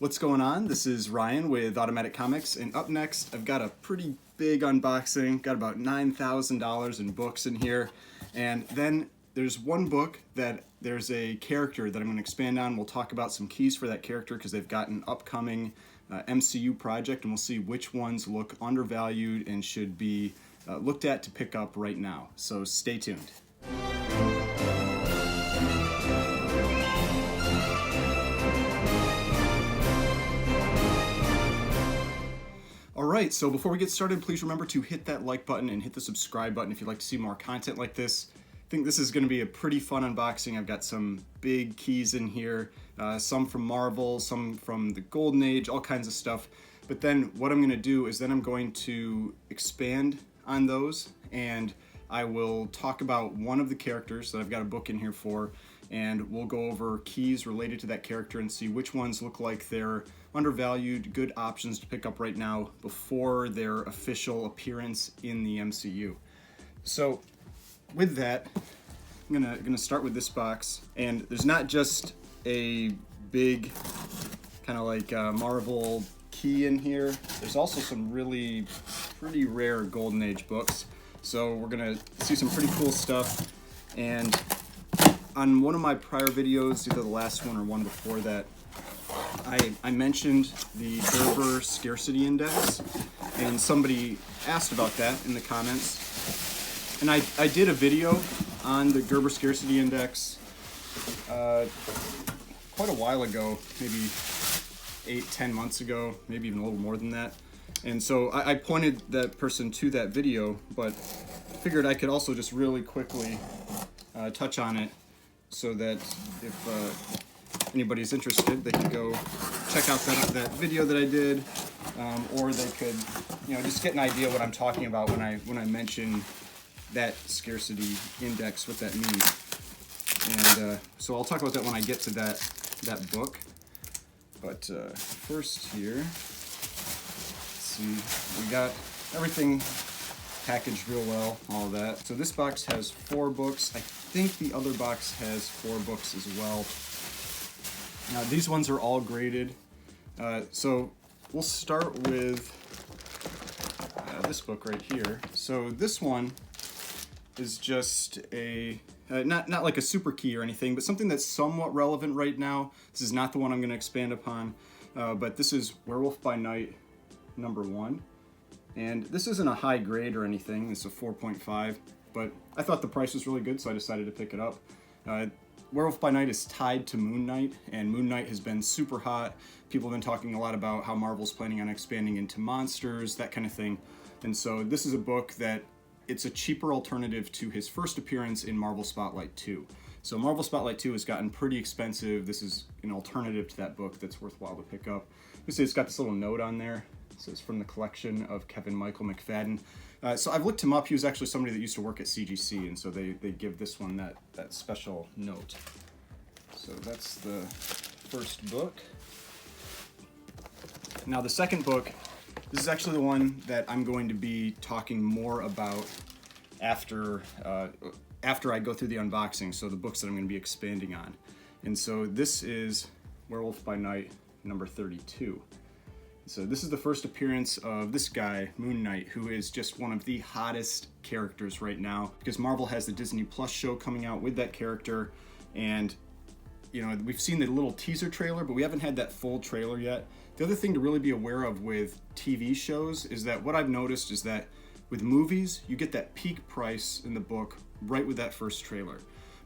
What's going on? This is Ryan with Automatic Comics, and up next I've got a pretty big unboxing. Got about $9,000 in books in here, and then there's one book that there's a character that I'm going to expand on. We'll talk about some keys for that character because they've got an upcoming MCU project, and we'll see which ones look undervalued and should be looked at to pick up right now. So stay tuned. Alright, so before we get started, please remember to hit that like button and hit the subscribe button if you'd like to see more content like this. I think this is going to be a pretty fun unboxing. I've got some big keys in here, some from Marvel, some from the Golden Age, all kinds of stuff. But then what I'm going to do is then I'm going to expand on those, and I will talk about one of the characters that I've got a book in here for, and we'll go over keys related to that character and see which ones look like they're undervalued, good options to pick up right now before their official appearance in the MCU. So with that, I'm gonna start with this box, and there's not just a big kind of like Marvel key in here. There's also some really pretty rare Golden Age books. So we're gonna see some pretty cool stuff. And on one of my prior videos, either the last one or one before that, I mentioned the Gerber Scarcity Index, and somebody asked about that in the comments. And I did a video on the Gerber Scarcity Index quite a while ago, maybe 8-10 months ago, maybe even a little more than that. And so I pointed that person to that video, but figured I could also just really quickly touch on it so that if anybody's interested, they could go check out that video that I did, or they could, just get an idea what I'm talking about when I mention that scarcity index, what that means. And so I'll talk about that when I get to that book. But first here, let's see, we got everything packaged real well, all of that. So this box has 4 books. I think the other box has 4 books as well. Now these ones are all graded. So we'll start with this book right here. So this one is just a, not like a super key or anything, but something that's somewhat relevant right now. This is not the one I'm going to expand upon, but this is Werewolf by Night #1. And this isn't a high grade or anything. It's a 4.5, but I thought the price was really good, so I decided to pick it up. Werewolf by Night is tied to Moon Knight, and Moon Knight has been super hot. People have been talking a lot about how Marvel's planning on expanding into monsters, that kind of thing. And so this is a book that it's a cheaper alternative to his first appearance in Marvel Spotlight 2. So Marvel Spotlight 2 has gotten pretty expensive. This is an alternative to that book that's worthwhile to pick up. You see it's got this little note on there. It says from the collection of Kevin Michael McFadden. So I've looked him up. He was actually somebody that used to work at CGC, and so they give this one that special note. So that's the first book. Now the second book, this is actually the one that I'm going to be talking more about after I go through the unboxing, so the books that I'm going to be expanding on. And so this is Werewolf by Night #32. So this is the first appearance of this guy, Moon Knight, who is just one of the hottest characters right now because Marvel has the Disney Plus show coming out with that character, and we've seen the little teaser trailer, but we haven't had that full trailer yet. The other thing to really be aware of with TV shows is that what I've noticed is that with movies, you get that peak price in the book right with that first trailer.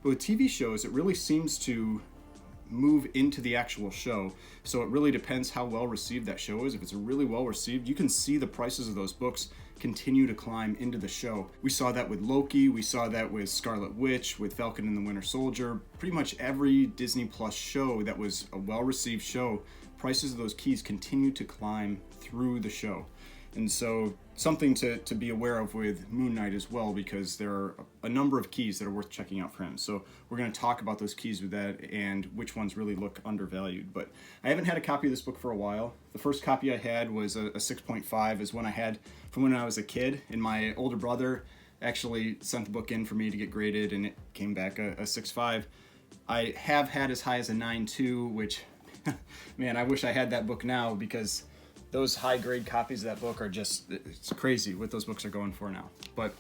But with TV shows, it really seems to move into the actual show. So it really depends how well received that show is. If it's really well received, you can see the prices of those books continue to climb into the show. We saw that with Loki, we saw that with Scarlet Witch, with Falcon and the Winter Soldier. Pretty much every Disney Plus show that was a well-received show, prices of those keys continue to climb through the show. And so something to be aware of with Moon Knight as well, because there are a number of keys that are worth checking out for him. So we're going to talk about those keys with that and which ones really look undervalued. But I haven't had a copy of this book for a while. The first copy I had was a 6.5, is one I had from when I was a kid, and my older brother actually sent the book in for me to get graded, and it came back a 6.5. I have had as high as a 9.2, which man, I wish I had that book now, because those high grade copies of that book are just, it's crazy what those books are going for now. But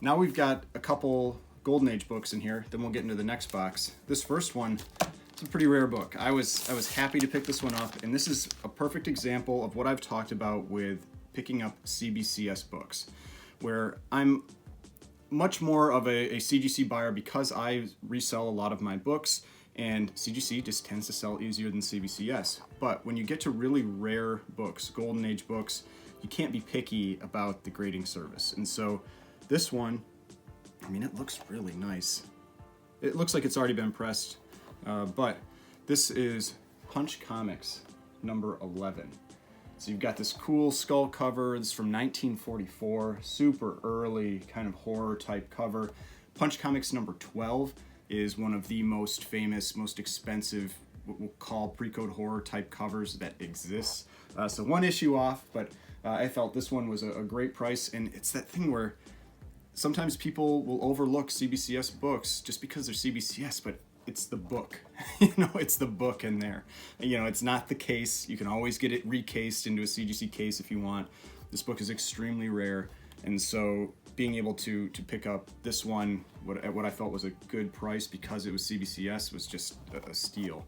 now we've got a couple Golden Age books in here, then we'll get into the next box. This first one, it's a pretty rare book. I was happy to pick this one up, and this is a perfect example of what I've talked about with picking up CBCS books, where I'm much more of a CGC buyer because I resell a lot of my books, and CGC just tends to sell easier than CBCS. But when you get to really rare books, Golden Age books, you can't be picky about the grading service. And so this one, I mean, it looks really nice. It looks like it's already been pressed, but this is Punch Comics number 11. So you've got this cool skull cover. It's from 1944, super early kind of horror type cover. Punch Comics number 12 is one of the most famous, most expensive, what we'll call pre-code horror type covers that exists. So one issue off, but I felt this one was a great price. And it's that thing where sometimes people will overlook CBCS books just because they're CBCS, but it's the book. It's the book in there. It's not the case. You can always get it recased into a CGC case if you want. This book is extremely rare, and so being able to pick up this one at what I felt was a good price because it was CBCS was just a steal.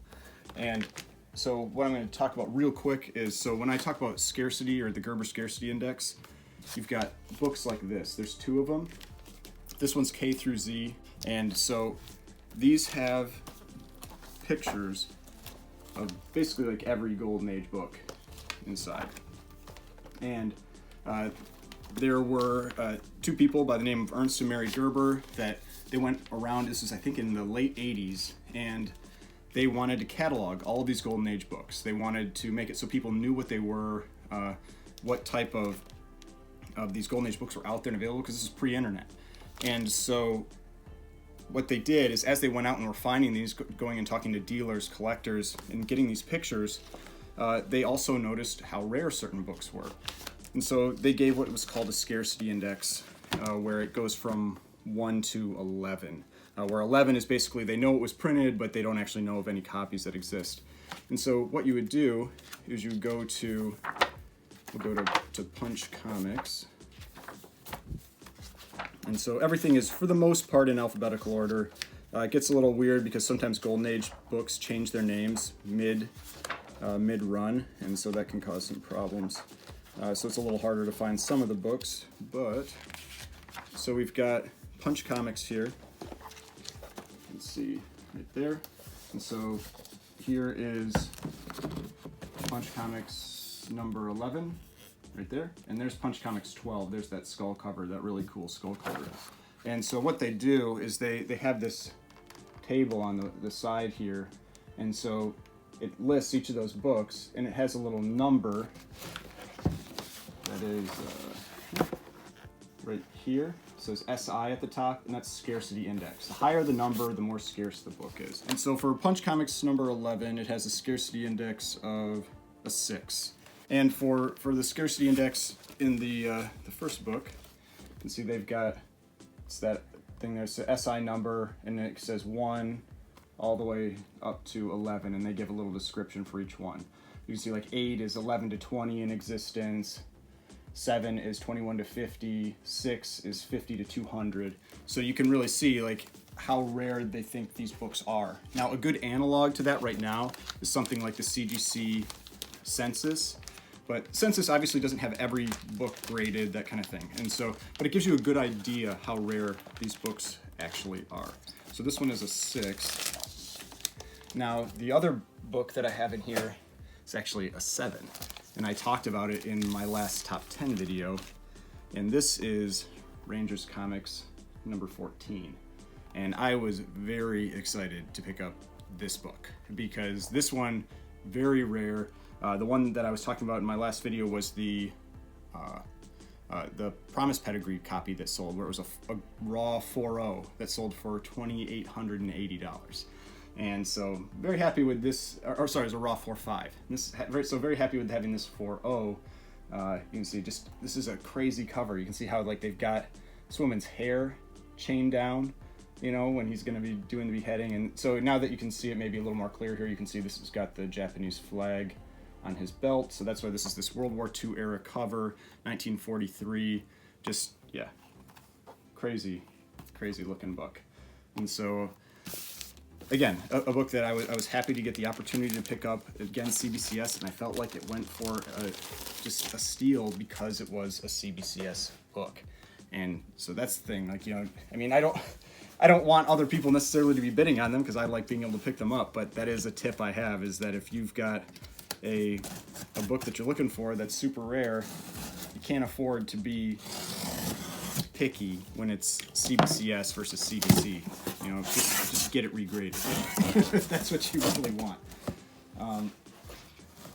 And so what I'm going to talk about real quick is, so when I talk about Scarcity or the Gerber Scarcity Index, you've got books like this. There's two of them. This one's K through Z, and so these have pictures of basically like every Golden Age book inside. And there were two people by the name of Ernst and Mary Gerber that they went around, this is I think in the late 80s, and they wanted to catalog all of these Golden Age books. They wanted to make it so people knew what they were, what type of these Golden Age books were out there and available, because this is pre-internet. And so what they did is, as they went out and were finding these, going and talking to dealers, collectors, and getting these pictures, they also noticed how rare certain books were. And so they gave what was called a scarcity index, where it goes from 1 to 11, where 11 is basically they know it was printed, but they don't actually know of any copies that exist. And so what you would do is you would go to, we'll go to Punch Comics. And so everything is, for the most part, in alphabetical order. It gets a little weird because sometimes Golden Age books change their names mid-run, and so that can cause some problems. So it's a little harder to find some of the books, but so we've got Punch Comics here. You can see right there. And so here is Punch Comics number 11. Right there, and there's Punch Comics 12. There's that skull cover, that really cool skull cover. And so what they do is they have this table on the side here, and so it lists each of those books, and it has a little number that is right here. It says SI at the top, and that's Scarcity Index. The higher the number, the more scarce the book is. And so for Punch Comics number 11, it has a Scarcity Index of a 6. And for the scarcity index in the first book, you can see they've got, it's that thing there's the SI number, and it says 1 all the way up to 11, and they give a little description for each one. You can see like 8 is 11 to 20 in existence, 7 is 21 to 50, 6 is 50 to 200. So you can really see like how rare they think these books are. Now a good analog to that right now is something like the CGC census. But census obviously doesn't have every book graded, that kind of thing. And so, but it gives you a good idea how rare these books actually are. So this one is a 6. Now, the other book that I have in here is actually a 7. And I talked about it in my last top 10 video. And this is Rangers Comics number 14. And I was very excited to pick up this book because this one, very rare. The one that I was talking about in my last video was the Promise Pedigree copy that sold, where it was a raw 4.0 that sold for $2,880. And so very happy with this, or sorry, it was a raw 4.5. So very happy with having this 4.0. You can see just, this is a crazy cover. You can see how like they've got this woman's hair chained down. you know, when he's going to be doing the beheading. And so now that you can see it maybe a little more clear here, you can see this has got the Japanese flag on his belt. So that's why this is this World War II era cover, 1943. Just, yeah, crazy looking book. And so, again, a book that I was happy to get the opportunity to pick up. Again, CBCS, and I felt like it went for just a steal because it was a CBCS book. And so that's the thing, like, you know, I mean, I don't want other people necessarily to be bidding on them because I like being able to pick them up, but that is a tip I have, is that if you've got a book that you're looking for that's super rare, you can't afford to be picky when it's CBCS versus CBC. You know, just get it regraded if that's what you really want.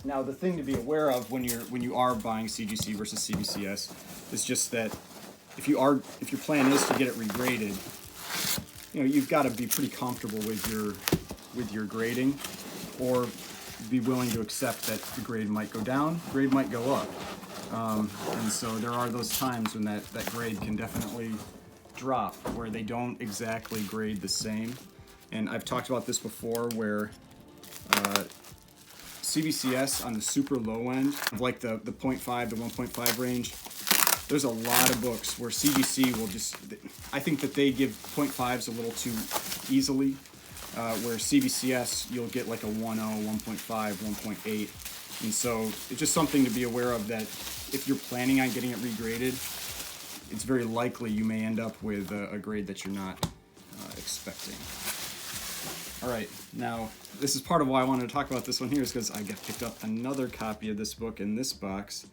Now, the thing to be aware of when you are buying CGC versus CBCS is just that if your plan is to get it regraded, you know, you've got to be pretty comfortable with your grading, or be willing to accept that the grade might go down, grade might go up. And so there are those times when that grade can definitely drop, where they don't exactly grade the same. And I've talked about this before, where CBCS on the super low end, like the 0.5 to 1.5 range, there's a lot of books where CBC will just, I think that they give 0.5s a little too easily, where CBCS you'll get like a 1.0, 1.5, 1.8. And so it's just something to be aware of, that if you're planning on getting it regraded, it's very likely you may end up with a grade that you're not expecting. All right, now this is part of why I wanted to talk about this one here, is because I got picked up another copy of this book in this box,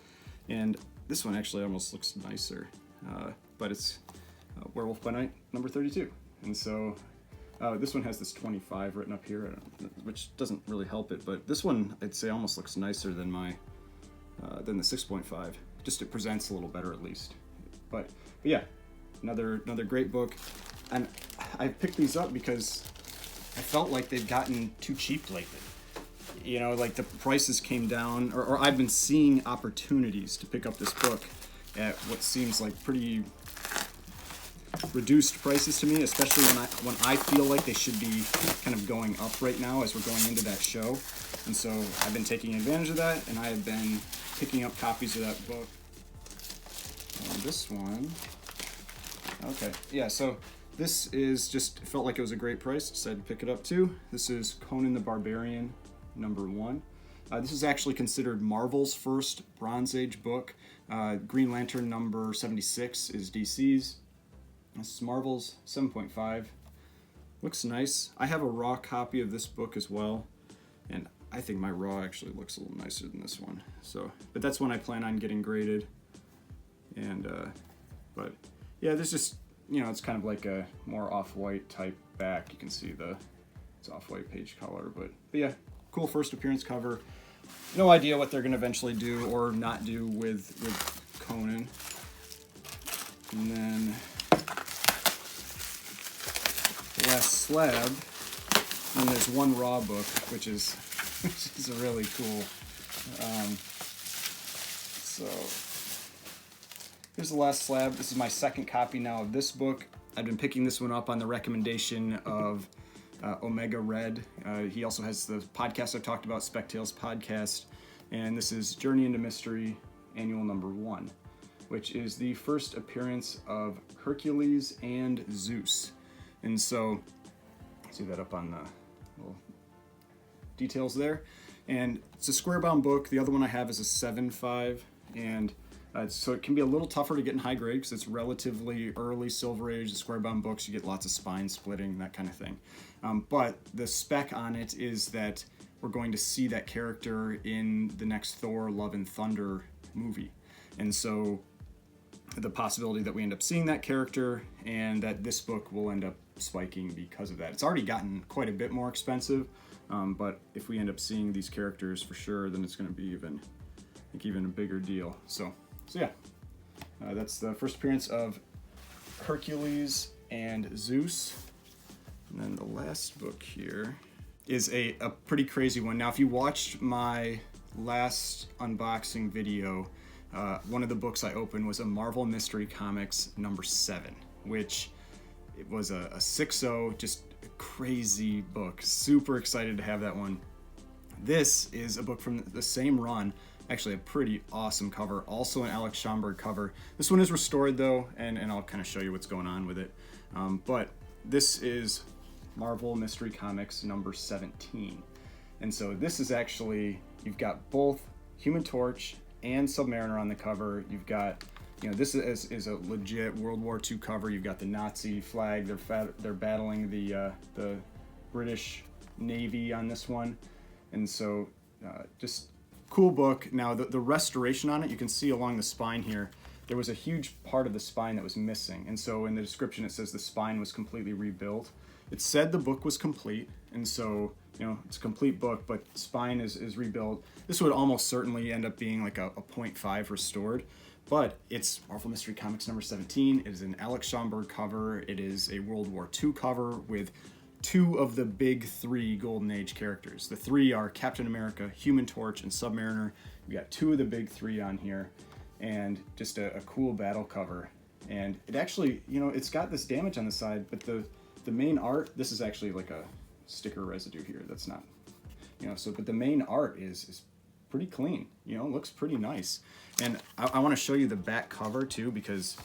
and this one actually almost looks nicer, but it's Werewolf by Night number 32. And so this one has this 25 written up here, which doesn't really help it, but this one I'd say almost looks nicer than the 6.5. Just it presents a little better at least. But yeah, another great book. And I picked these up because I felt like they've gotten too cheap lately. You know, like the prices came down, or I've been seeing opportunities to pick up this book at what seems like pretty reduced prices to me, especially when I feel like they should be kind of going up right now as we're going into that show. And so I've been taking advantage of that, and I have been picking up copies of that book. And this one, okay, yeah, so this is just, felt like it was a great price, decided to pick it up too. This is Conan the Barbarian, number 1. This is actually considered Marvel's first Bronze Age book. Green Lantern number 76 is DC's. This is Marvel's 7.5. Looks nice. I have a raw copy of this book as well, and I think my raw actually looks a little nicer than this one. So, but that's one I plan on getting graded. And but yeah, there's just, you know, it's kind of like a more off-white type back. You can see it's off-white page color, but yeah, cool first appearance cover. No idea what they're going to eventually do or not do with Conan. And then the last slab, and there's one raw book, which is really cool. So here's the last slab. This is my second copy now of this book. I've been picking this one up on the recommendation of Omega Red. He also has the podcast I've talked about, Spec Tales podcast, and this is Journey into Mystery, annual number 1, which is the first appearance of Hercules and Zeus. And so, see that up on the little details there. And it's a square bound book. The other one I have is a 7.5, and so it can be a little tougher to get in high grade because it's relatively early Silver Age. The square bound books, you get lots of spine splitting, that kind of thing. But the spec on it is that we're going to see that character in the next Thor: Love and Thunder movie. And so the possibility that we end up seeing that character, and that this book will end up spiking because of that. It's already gotten quite a bit more expensive, but if we end up seeing these characters for sure, then it's going to be even a bigger deal. So yeah, that's the first appearance of Hercules and Zeus. And then the last book here is a pretty crazy one. Now, if you watched my last unboxing video, one of the books I opened was a Marvel Mystery Comics number 7, which It was a 6.0, just a crazy book. Super excited to have that one. This is a book from the same run, actually a pretty awesome cover, also an Alex Schomburg cover. This one is restored though, and I'll kind of show you what's going on with it. But this is Marvel Mystery Comics number 17. And so this is actually, you've got both Human Torch and Submariner on the cover. You've got, you know, this is a legit World War II cover. You've got the Nazi flag. They're battling the British Navy on this one. And so just cool book. Now the restoration on it, you can see along the spine here, there was a huge part of the spine that was missing. And so in the description it says the spine was completely rebuilt. It said the book was complete, and so, you know, it's a complete book, but spine is rebuilt. This would almost certainly end up being like a 0.5 restored, but it's Marvel Mystery Comics number 17. It is an Alex Schomburg cover. It is a World War II cover with two of the big three Golden Age characters. The three are Captain America, Human Torch, and Submariner. We got two of the big three on here, and just a cool battle cover. And it actually, you know, it's got this damage on the side, but the main art, this is actually like a sticker residue here. That's not, you know, so, but the main art is pretty clean, you know, looks pretty nice. And I want to show you the back cover too, because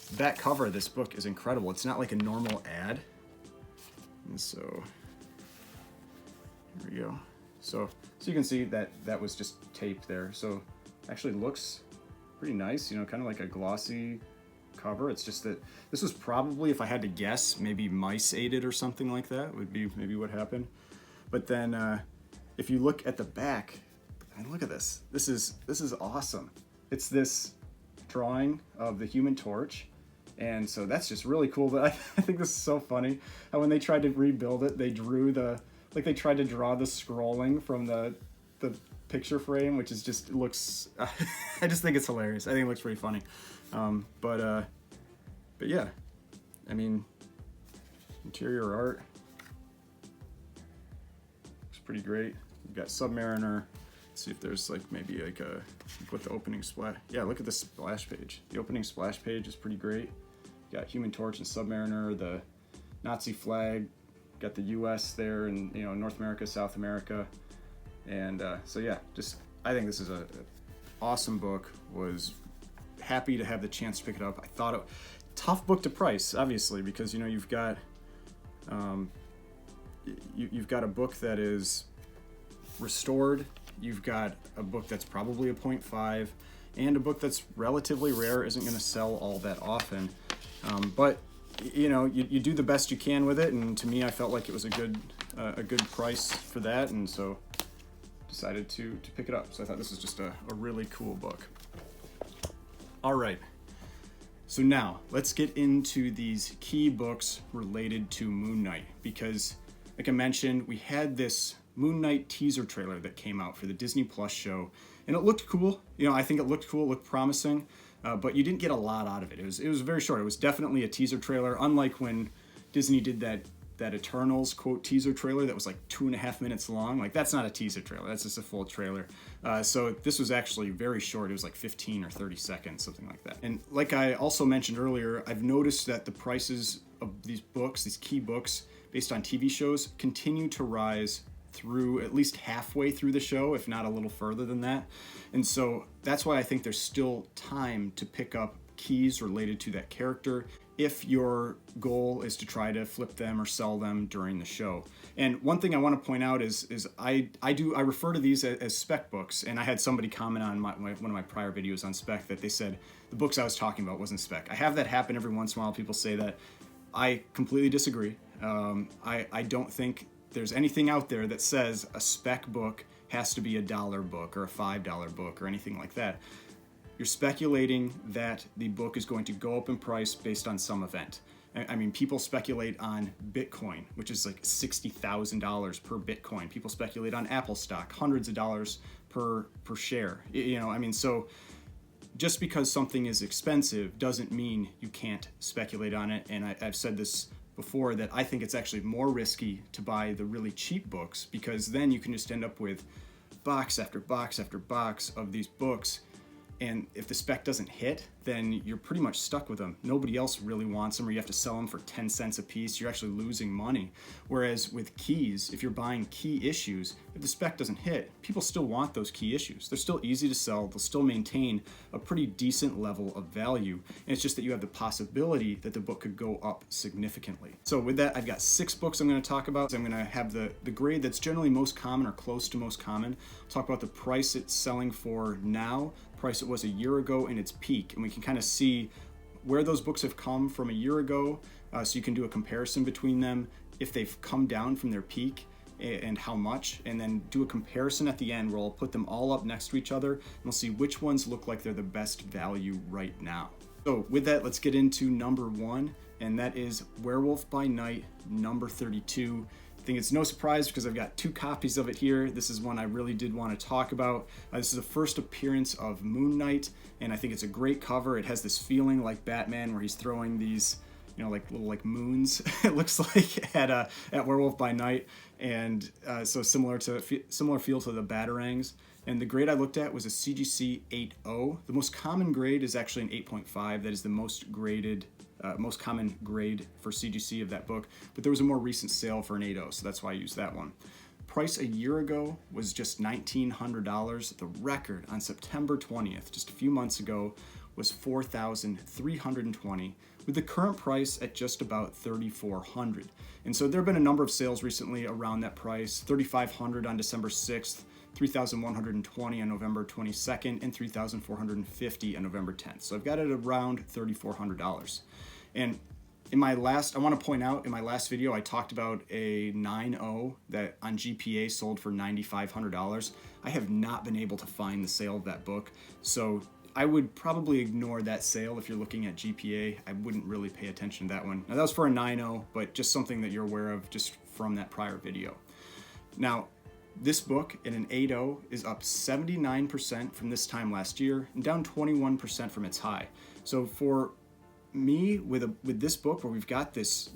the back cover of this book is incredible. It's not like a normal ad. And so, here we go. So you can see that was just taped there. So actually looks pretty nice, you know, kind of like a glossy cover. It's just that this was probably, if I had to guess, maybe mice ate it or something like that would be maybe what happened. But then if you look at the back, and look at this. This is awesome. It's this drawing of the Human Torch. And so that's just really cool. But I think this is so funny how when they tried to rebuild it, they drew they tried to draw the scrolling from the picture frame, which is just looks, I just think it's hilarious. I think it looks pretty funny. But yeah, I mean, interior art looks pretty great. We've got Submariner. Let's see if there's like maybe like what the opening splash. Yeah, look at the splash page. The opening splash page is pretty great. You got Human Torch and Submariner, the Nazi flag, got the U.S. there, and you know, North America, South America, and so yeah, just I think this is a awesome book. Was happy to have the chance to pick it up. I thought it tough book to price, obviously, because you know you've got you've got a book that is restored. You've got a book that's probably a 0.5, and a book that's relatively rare, isn't going to sell all that often. But you know, you do the best you can with it, and to me, I felt like it was a good price for that, and so decided to pick it up. So I thought this was just a really cool book. All right, so now let's get into these key books related to Moon Knight, because like I mentioned, we had this Moon Knight teaser trailer that came out for the Disney Plus show, and it looked cool. You know, I think it looked cool, looked promising, but you didn't get a lot out of it. It was very short. It was definitely a teaser trailer, unlike when Disney did that Eternals quote teaser trailer that was like 2.5 minutes long. Like, that's not a teaser trailer, that's just a full trailer. So this was actually very short. It was like 15 or 30 seconds, something like that. And like I also mentioned earlier, I've noticed that the prices of these books, these key books based on TV shows, continue to rise through at least halfway through the show, if not a little further than that. And so that's why I think there's still time to pick up keys related to that character if your goal is to try to flip them or sell them during the show. And one thing I want to point out is I refer to these as spec books, and I had somebody comment on one of my prior videos on spec that they said the books I was talking about wasn't spec. I have that happen every once in a while. People say that. I completely disagree. I don't think there's anything out there that says a spec book has to be $1 book or a $5 book or anything like that. You're speculating that the book is going to go up in price based on some event. I mean, people speculate on Bitcoin, which is like $60,000 per Bitcoin. People speculate on Apple stock, hundreds of dollars per share. You know, I mean, so just because something is expensive doesn't mean you can't speculate on it. And I've said this before, that I think it's actually more risky to buy the really cheap books, because then you can just end up with box after box after box of these books, And if the spec doesn't hit, then you're pretty much stuck with them. Nobody else really wants them, or you have to sell them for 10 cents a piece. You're actually losing money. Whereas with keys, if you're buying key issues, if the spec doesn't hit, people still want those key issues. They're still easy to sell. They'll still maintain a pretty decent level of value. And it's just that you have the possibility that the book could go up significantly. So with that, I've got 6 books I'm going to talk about. I'm going to have the grade that's generally most common or close to most common. I'll talk about the price it's selling for now, price it was a year ago, and its peak, and we can kind of see where those books have come from a year ago, so you can do a comparison between them, if they've come down from their peak and how much, and then do a comparison at the end where I'll put them all up next to each other, and we'll see which ones look like they're the best value right now. So with that, let's get into number 1, and that is Werewolf by Night, number 32. I think it's no surprise because I've got 2 copies of it here. This is one I really did want to talk about. This is the first appearance of Moon Knight, and I think it's a great cover. It has this feeling like Batman where he's throwing these, like little moons, it looks like, at Werewolf by Night, and so similar feel to the Batarangs. And the grade I looked at was a CGC 8.0. The most common grade is actually an 8.5. That is the most common grade for CGC of that book, but there was a more recent sale for an 8.0, so that's why I used that one. Price a year ago was just $1,900. The record on September 20th, just a few months ago, was $4,320, with the current price at just about $3,400. And so there have been a number of sales recently around that price: $3,500 on December 6th, $3,120 on November 22nd, and $3,450 on November 10th. So I've got it around $3,400. And I want to point out, in my last video, I talked about a 9.0 that on GPA sold for $9,500. I have not been able to find the sale of that book, so I would probably ignore that sale if you're looking at GPA. I wouldn't really pay attention to that one. Now, that was for a 9.0, but just something that you're aware of just from that prior video. Now, this book in an 8.0 is up 79% from this time last year and down 21% from its high. So for me, with this book, where we've got this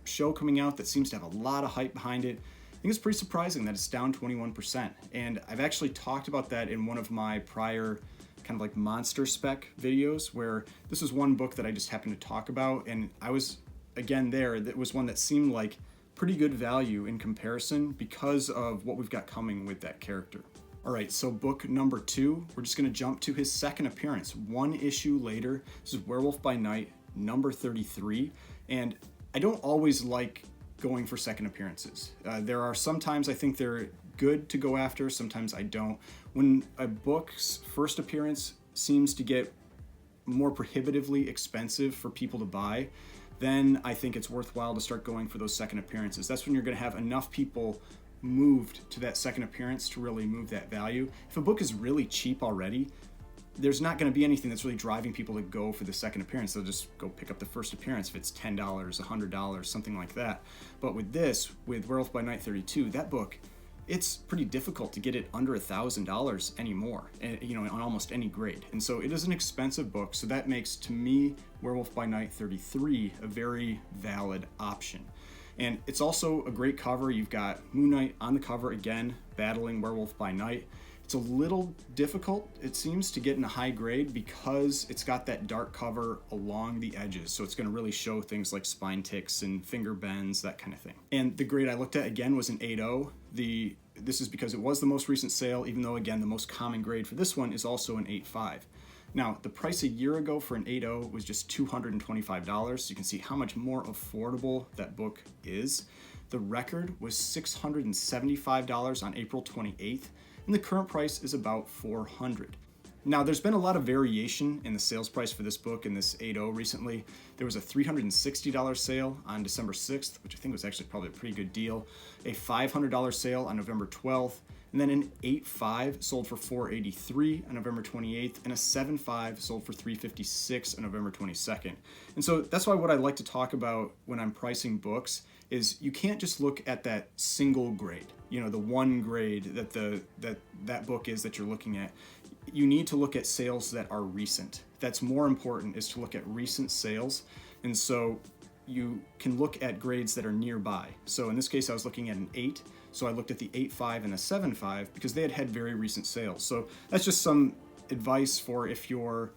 show coming out that seems to have a lot of hype behind it, I think it's pretty surprising that it's down 21%. And I've actually talked about that in one of my prior kind of like monster spec videos, where this was one book that I just happened to talk about, and I was, again, that was one that seemed like pretty good value in comparison because of what we've got coming with that character. All right, so book number 2, we're just going to jump to his second appearance, 1 issue later. This is Werewolf by Night, number 33, and I don't always like going for second appearances. There are sometimes I think they're good to go after, sometimes I don't. When a book's first appearance seems to get more prohibitively expensive for people to buy, then I think it's worthwhile to start going for those second appearances. That's when you're going to have enough people moved to that second appearance to really move that value. If a book is really cheap already, there's not going to be anything that's really driving people to go for the second appearance. They'll just go pick up the first appearance if it's $10, $100, something like that. But with Werewolf by Night 32, that book, it's pretty difficult to get it under $1,000 anymore, on almost any grade. And so it is an expensive book, so that makes, to me, Werewolf by Night 33 a very valid option. And it's also a great cover. You've got Moon Knight on the cover again, battling Werewolf by Night. It's a little difficult, it seems, to get in a high grade because it's got that dark cover along the edges. So it's going to really show things like spine ticks and finger bends, that kind of thing. And the grade I looked at again was an 8.0. This is because it was the most recent sale, even though, again, the most common grade for this one is also an 8.5. Now, the price a year ago for an 8.0 was just $225, so you can see how much more affordable that book is. The record was $675 on April 28th, and the current price is about $400. Now, there's been a lot of variation in the sales price for this book in this 8.0 recently. There was a $360 sale on December 6th, which I think was actually probably a pretty good deal, a $500 sale on November 12th, and then an 8.5 sold for $483 on November 28th, and a 7.5 sold for $356 on November 22nd. And so that's why what I like to talk about when I'm pricing books is you can't just look at that single grade, the one grade that book is that you're looking at. You need to look at sales that are recent. That's more important, is to look at recent sales. And so you can look at grades that are nearby. So in this case, I was looking at an 8. So I looked at the 8.5 and a 7.5 because they had very recent sales. So that's just some advice for if you're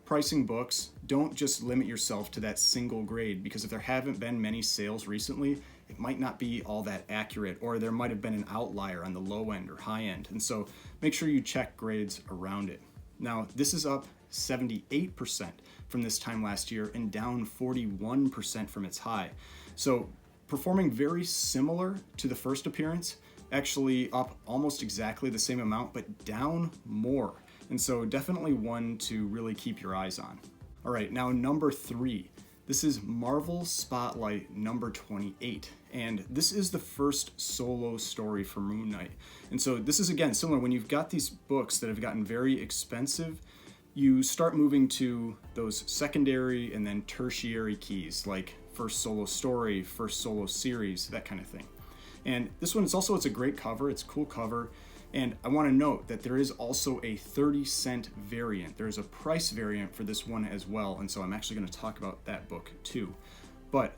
pricing books, don't just limit yourself to that single grade, because if there haven't been many sales recently, it might not be all that accurate, or there might have been an outlier on the low end or high end. And so make sure you check grades around it. Now, this is up 78% from this time last year and down 41% from its high. So performing very similar to the first appearance, actually up almost exactly the same amount, but down more. And so definitely one to really keep your eyes on. All right, now number 3. This is Marvel Spotlight number 28. And this is the first solo story for Moon Knight. And so this is, again, similar. When you've got these books that have gotten very expensive, you start moving to those secondary and then tertiary keys, like first solo story, first solo series, that kind of thing. And this one is also, it's a great cover, it's a cool cover. And I want to note that there is also a 30-cent variant. There's a price variant for this one as well, and so I'm actually going to talk about that book too. But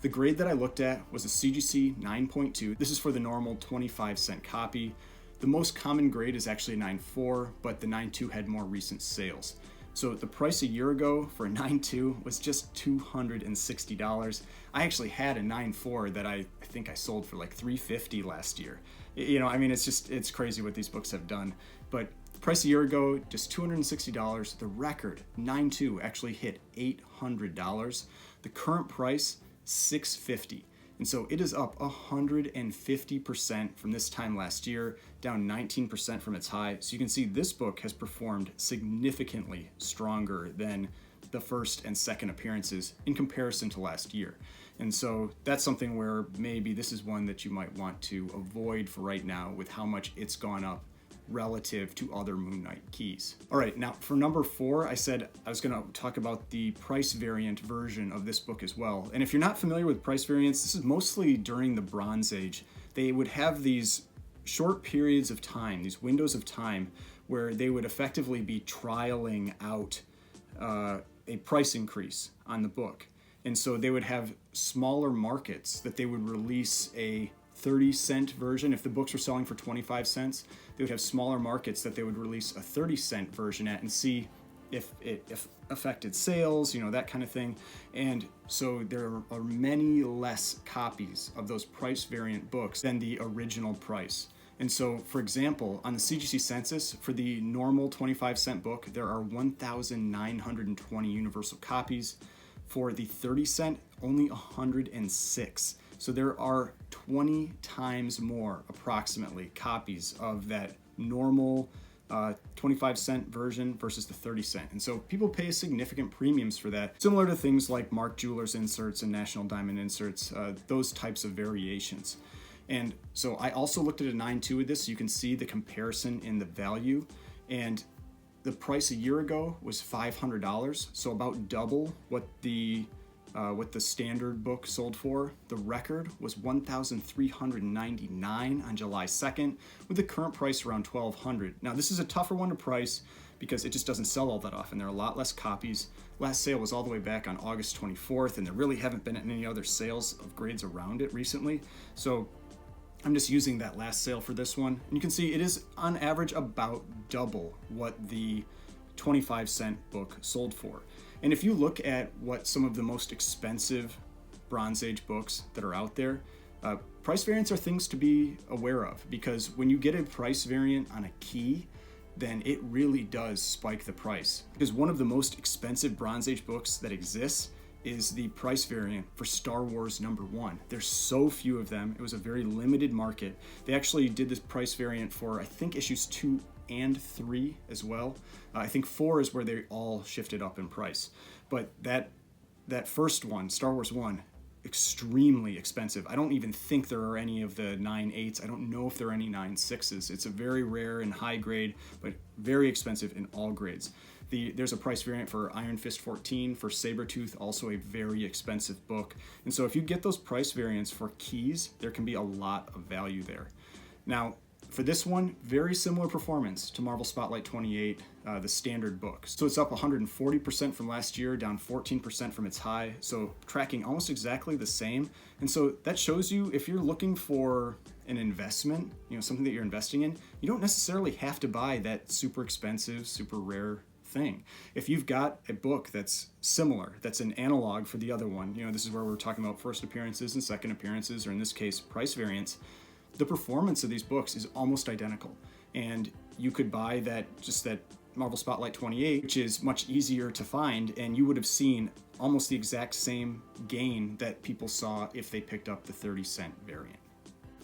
the grade that I looked at was a CGC 9.2. This is for the normal 25-cent copy. The most common grade is actually a 9.4, but the 9.2 had more recent sales. So the price a year ago for a 9.2 was just $260. I actually had a 9.4 that I think I sold for like $350 last year. You know, I mean, it's crazy what these books have done. But the price a year ago, just $260. The record 9.2 actually hit $800. The current price, $650. And so it is up 150% from this time last year, down 19% from its high. So you can see this book has performed significantly stronger than the first and second appearances in comparison to last year. And so that's something where maybe this is one that you might want to avoid for right now with how much it's gone up relative to other Moon Knight keys. All right, now for number 4, I said I was gonna talk about the price variant version of this book as well. And if you're not familiar with price variants, this is mostly during the Bronze Age. They would have these short periods of time, these windows of time, where they would effectively be trialing out a price increase on the book. And so they would have smaller markets that they would release a 30-cent version. If the books were selling for 25 cents, they would have smaller markets that they would release a 30-cent version at and see if it affected sales, you know, that kind of thing. And so there are many less copies of those price variant books than the original price. And so, for example, on the CGC census, for the normal 25-cent book, there are 1,920 universal copies. For the 30-cent, only 106. So there are 20 times more, approximately, copies of that normal 25-cent version versus the 30-cent. And so people pay significant premiums for that, similar to things like Mark Jewelers inserts and National Diamond inserts, those types of variations. And so I also looked at a 9.2 of this, so you can see the comparison in the value. And the price a year ago was $500, so about double what the standard book sold for. The record was $1,399 on July 2nd, with the current price around $1,200. Now, this is a tougher one to price because it just doesn't sell all that often. There are a lot less copies. Last sale was all the way back on August 24th, and there really haven't been any other sales of grades around it recently. So I'm just using that last sale for this one. And you can see it is on average about double what the 25-cent book sold for. And if you look at what some of the most expensive Bronze Age books that are out there, price variants are things to be aware of, because when you get a price variant on a key, then it really does spike the price. Because one of the most expensive Bronze Age books that exists is the price variant for Star Wars #1. There's so few of them. It was a very limited market. They actually did this price variant for, I think, issues 2 and 3 as well. I think 4 is where they all shifted up in price. But that first one, Star Wars 1, extremely expensive. I don't even think there are any of the 9.8s. I don't know if there are any 9.6s. It's a very rare and high grade, but very expensive in all grades. There's a price variant for Iron Fist 14, for Sabretooth, also a very expensive book. And so if you get those price variants for keys, there can be a lot of value there. Now, for this one, very similar performance to Marvel Spotlight 28, the standard book. So it's up 140% from last year, down 14% from its high, so tracking almost exactly the same. And so that shows you, if you're looking for an investment, something that you're investing in, you don't necessarily have to buy that super expensive, super rare thing. If you've got a book that's similar, that's an analog for the other one, this is where we're talking about first appearances and second appearances, or in this case, price variance, the performance of these books is almost identical. And you could buy that Marvel Spotlight 28, which is much easier to find, and you would have seen almost the exact same gain that people saw if they picked up the 30-cent variant.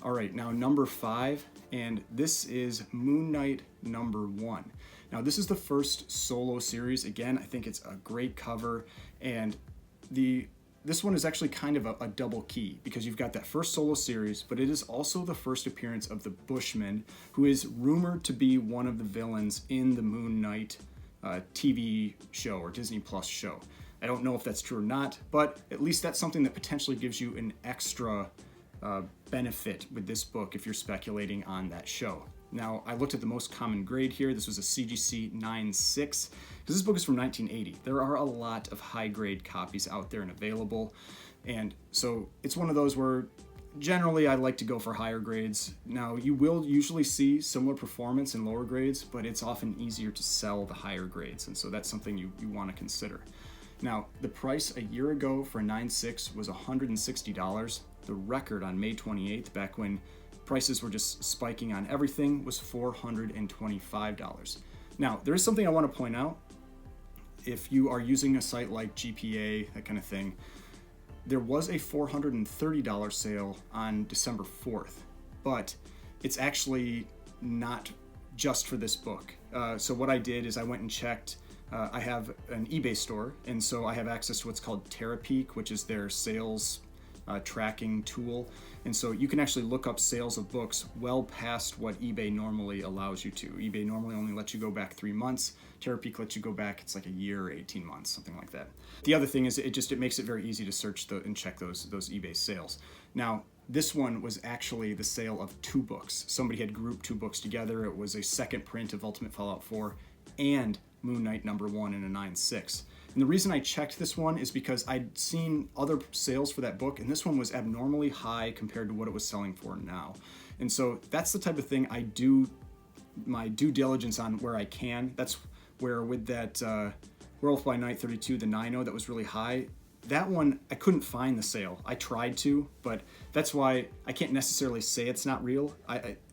All right, now number 5, and this is Moon Knight number 1. Now this is the first solo series. Again, I think it's a great cover, and this one is actually kind of a double key, because you've got that first solo series, but it is also the first appearance of the Bushman, who is rumored to be one of the villains in the Moon Knight TV show or Disney Plus show. I don't know if that's true or not, but at least that's something that potentially gives you an extra benefit with this book if you're speculating on that show. Now, I looked at the most common grade here. This was a CGC 9.6, because this book is from 1980. There are a lot of high-grade copies out there and available, and so it's one of those where generally I like to go for higher grades. Now, you will usually see similar performance in lower grades, but it's often easier to sell the higher grades, and so that's something you want to consider. Now, the price a year ago for a 9.6 was $160. The record on May 28th, back when prices were just spiking on everything, was $425. Now, there is something I want to point out. If you are using a site like GPA, that kind of thing, there was a $430 sale on December 4th, but it's actually not just for this book. So what I did is I went and checked. I have an eBay store, and so I have access to what's called TerraPeak, which is their sales tracking tool. And so you can actually look up sales of books well past what eBay normally allows you to. eBay normally only lets you go back 3 months. TerraPeak lets you go back, it's like a year or 18 months, something like that. The other thing is it makes it very easy to search and check those eBay sales. Now, this one was actually the sale of 2 books. Somebody had grouped 2 books together. It was a second print of Ultimate Fallout 4 and Moon Knight number 1 in a 9.6. And the reason I checked this one is because I'd seen other sales for that book, and this one was abnormally high compared to what it was selling for now. And so that's the type of thing I do my due diligence on where I can. That's where with that Werewolf By Night 32, the 9.0 that was really high, that one, I couldn't find the sale. I tried to, but that's why I can't necessarily say it's not real.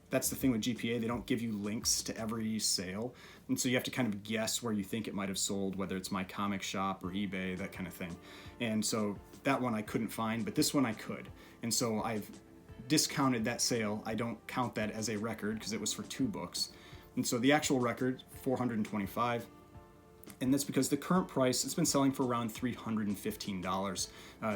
That's the thing with GPA, they don't give you links to every sale. And so you have to kind of guess where you think it might have sold, whether it's My Comic Shop or eBay, that kind of thing. And so that one I couldn't find, but this one I could. And so I've discounted that sale. I don't count that as a record because it was for 2 books. And so the actual record, $425. And that's because the current price, it's been selling for around $315.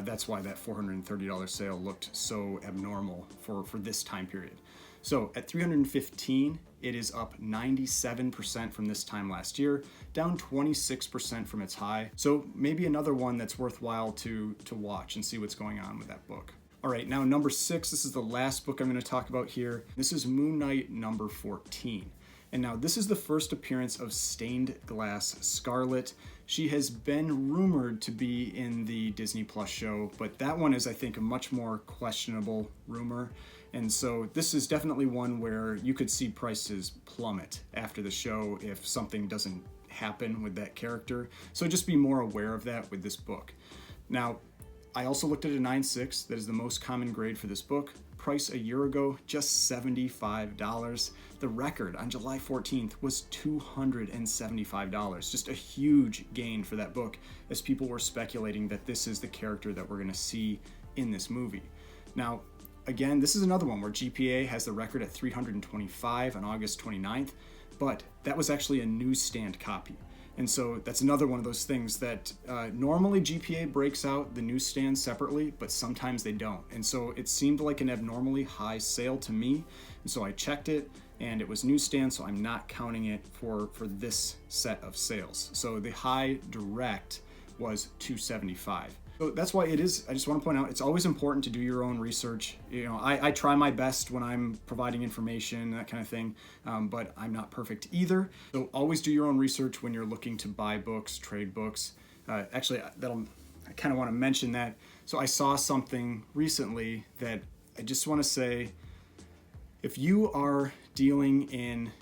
That's why that $430 sale looked so abnormal for this time period. So at $315, it is up 97% from this time last year, down 26% from its high. So maybe another one that's worthwhile to watch and see what's going on with that book. All right, now number 6, this is the last book I'm going to talk about here. This is Moon Knight number 14. And now this is the first appearance of Stained Glass Scarlet. She has been rumored to be in the Disney Plus show, but that one is, I think, a much more questionable rumor. And so this is definitely one where you could see prices plummet after the show if something doesn't happen with that character. So just be more aware of that with this book. Now, I also looked at a 9.6, that is the most common grade for this book. Price a year ago, just $75. The record on July 14th was $275. Just a huge gain for that book, as people were speculating that this is the character that we're going to see in this movie. Now, again, this is another one where GPA has the record at 325 on August 29th, but that was actually a newsstand copy. And so that's another one of those things that normally GPA breaks out the newsstand separately, but sometimes they don't. And so it seemed like an abnormally high sale to me. And so I checked it, and it was newsstand, so I'm not counting it for this set of sales. So the high direct was $275. So that's why it is, I just want to point out, it's always important to do your own research. You know, I try my best when I'm providing information, that kind of thing, but I'm not perfect either. So always do your own research when you're looking to buy books, trade books. Actually, I kind of want to mention that. So I saw something recently that I just want to say, if you are dealing in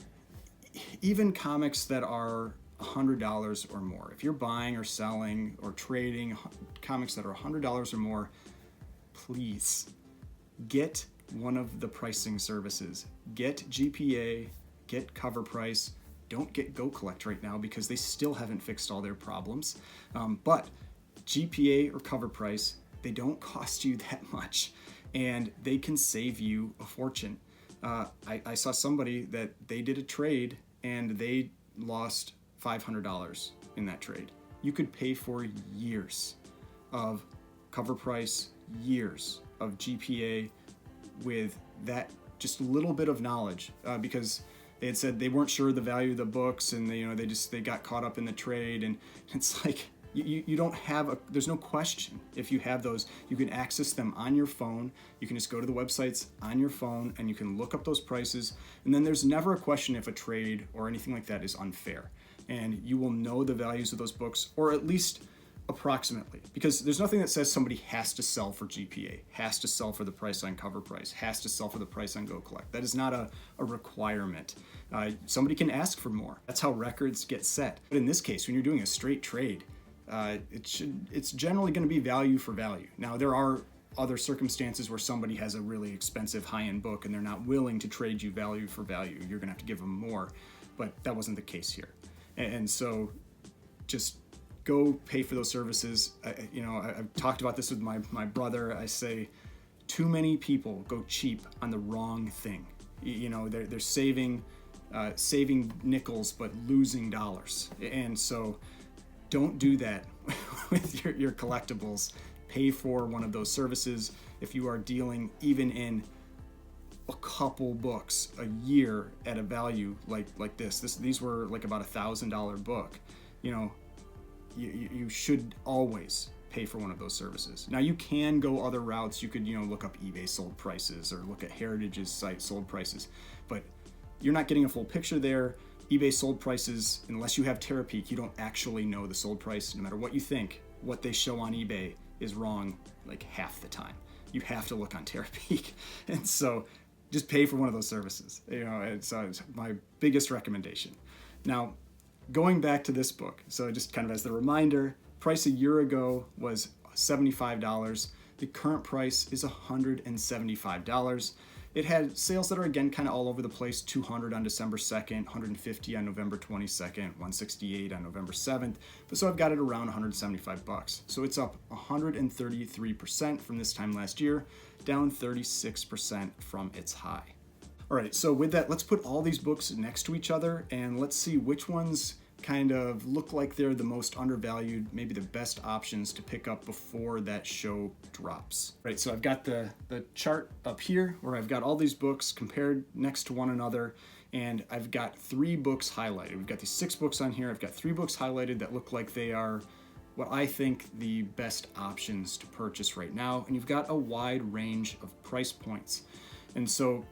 even comics that are $100 or more, if you're buying or selling or trading comics that are $100 or more, please get one of the pricing services. Get GPA, get Cover Price. Don't get Go Collect right now because they still haven't fixed all their problems. But GPA or Cover Price, they don't cost you that much, and they can save you a fortune. I saw somebody that they did a trade and they lost $500 in that trade. You could pay for years of Cover Price, years of GPA with that just a little bit of knowledge, because they had said they weren't sure of the value of the books, and they got caught up in the trade, and it's like you don't have there's no question. If you have those, you can access them on your phone. You can just go to the websites on your phone and you can look up those prices, and then there's never a question if a trade or anything like that is unfair, and you will know the values of those books, or at least approximately, because there's nothing that says somebody has to sell for GPA, has to sell for the price on Cover Price, has to sell for the price on Go Collect. That is not a requirement. Somebody can ask for more. That's how records get set. But in this case, when you're doing a straight trade, it's generally going to be value for value. Now, there are other circumstances where somebody has a really expensive high-end book and they're not willing to trade you value for value. You're going to have to give them more, but that wasn't the case here. And so just go pay for those services. I've talked about this with my brother. I say too many people go cheap on the wrong thing. They're saving nickels but losing dollars. And so don't do that with your collectibles. Pay for one of those services. If you are dealing even in a couple books a year at a value like these were like about $1,000 book, you should always pay for one of those services. Now, you can go other routes. You could look up eBay sold prices or look at Heritage's site sold prices, but you're not getting a full picture there. eBay sold prices, unless you have Terapeak, you don't actually know the sold price. No matter what you think, what they show on eBay is wrong like half the time. You have to look on Terapeak. And so just pay for one of those services. It's my biggest recommendation. Now, going back to this book, so just kind of as the reminder, price a year ago was $75. The current price is $175. It had sales that are, again, kind of all over the place. 200 on December 2nd, 150 on November 22nd, 168 on November 7th. But so I've got it around $175. So it's up 133% from this time last year, down 36% from its high. All right, so with that, let's put all these books next to each other and let's see which ones kind of look like they're the most undervalued, maybe the best options to pick up before that show drops. Right, so I've got the chart up here where I've got all these books compared next to one another, and I've got 3 books highlighted. We've got these 6 books on here. I've got 3 books highlighted that look like they are what I think the best options to purchase right now, and you've got a wide range of price points. And so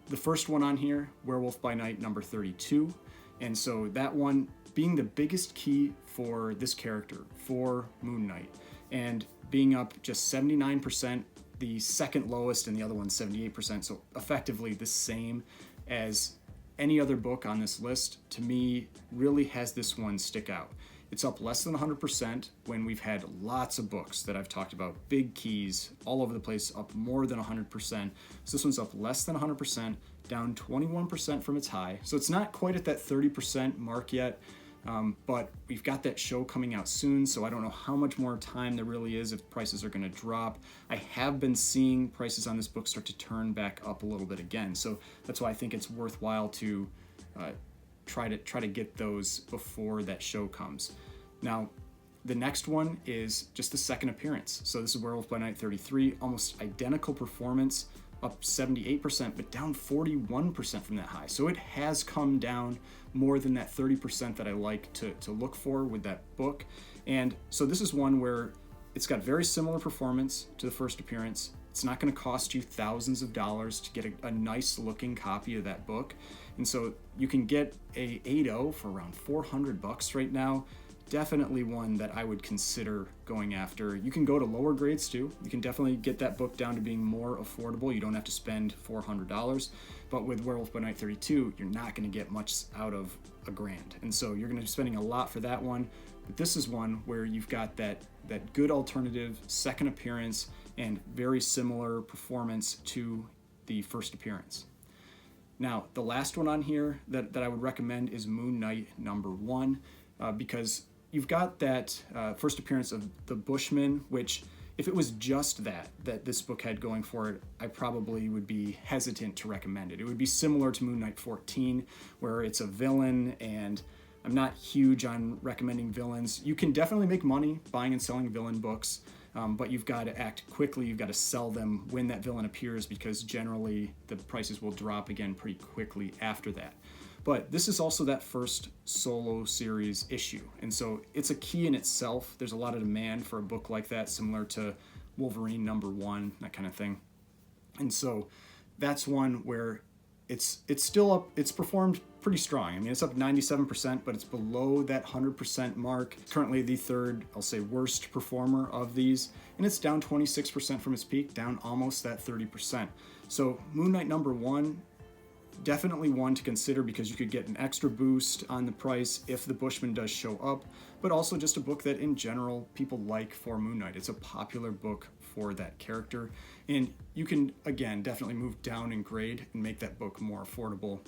the first one on here, Werewolf by Night, number 32. And so that one being the biggest key for this character, for Moon Knight, and being up just 79%, the second lowest, and the other one's 78%. So effectively the same as any other book on this list, to me, really has this one stick out. It's up less than 100% when we've had lots of books that I've talked about, big keys all over the place, up more than 100%. So this one's up less than 100%, down 21% from its high. So it's not quite at that 30% mark yet, but we've got that show coming out soon, so I don't know how much more time there really is if prices are going to drop. I have been seeing prices on this book start to turn back up a little bit again, so that's why I think it's worthwhile to try to get those before that show comes. Now, the next one is just the second appearance. So this is Werewolf by Night 33, almost identical performance, up 78%, but down 41% from that high. So it has come down more than that 30% that I like to look for with that book. And so this is one where it's got very similar performance to the first appearance. It's not going to cost you thousands of dollars to get a nice looking copy of that book. And so you can get a 8.0 for around $400 right now. definitely one that I would consider going after. You can go to lower grades too. You can definitely get that book down to being more affordable. You don't have to spend $400. But with Werewolf by Night 32, you're not going to get much out of $1,000. And so you're going to be spending a lot for that one. But this is one where you've got that good alternative second appearance and very similar performance to the first appearance. Now, the last one on here that I would recommend is Moon Knight #1, because you've got that first appearance of the Bushman, which if it was just that this book had going for it, I probably would be hesitant to recommend it. It would be similar to Moon Knight 14, where it's a villain, and I'm not huge on recommending villains. You can definitely make money buying and selling villain books, but you've got to act quickly. You've got to sell them when that villain appears, because generally the prices will drop again pretty quickly after that. But this is also that first solo series issue, and so it's a key in itself. There's a lot of demand for a book like that, similar to Wolverine #1, that kind of thing. And so that's one where it's still up. It's performed pretty strong. I mean, it's up 97%, but it's below that 100% mark. It's currently the third, I'll say, worst performer of these, and it's down 26% from its peak, down almost that 30%. So Moon Knight #1, definitely one to consider, because you could get an extra boost on the price if the Bushman does show up, but also just a book that in general people like for Moon Knight. It's a popular book for that character, and you can, again, definitely move down in grade and make that book more affordable,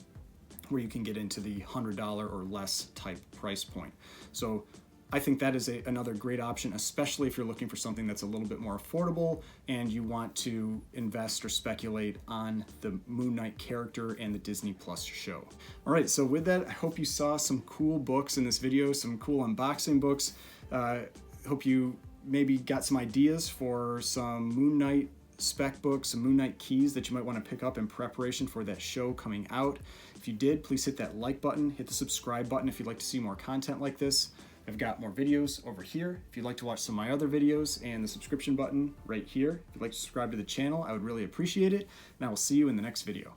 where you can get into the $100 or less type price point. So I think that is another great option, especially if you're looking for something that's a little bit more affordable and you want to invest or speculate on the Moon Knight character and the Disney Plus show. All right, so with that, I hope you saw some cool books in this video, some cool unboxing books. Hope you maybe got some ideas for some Moon Knight spec books, some Moon Knight keys that you might want to pick up in preparation for that show coming out. If you did, please hit that like button, hit the subscribe button if you'd like to see more content like this. I've got more videos over here if you'd like to watch some of my other videos, and the subscription button right here. If you'd like to subscribe to the channel, I would really appreciate it, and I will see you in the next video.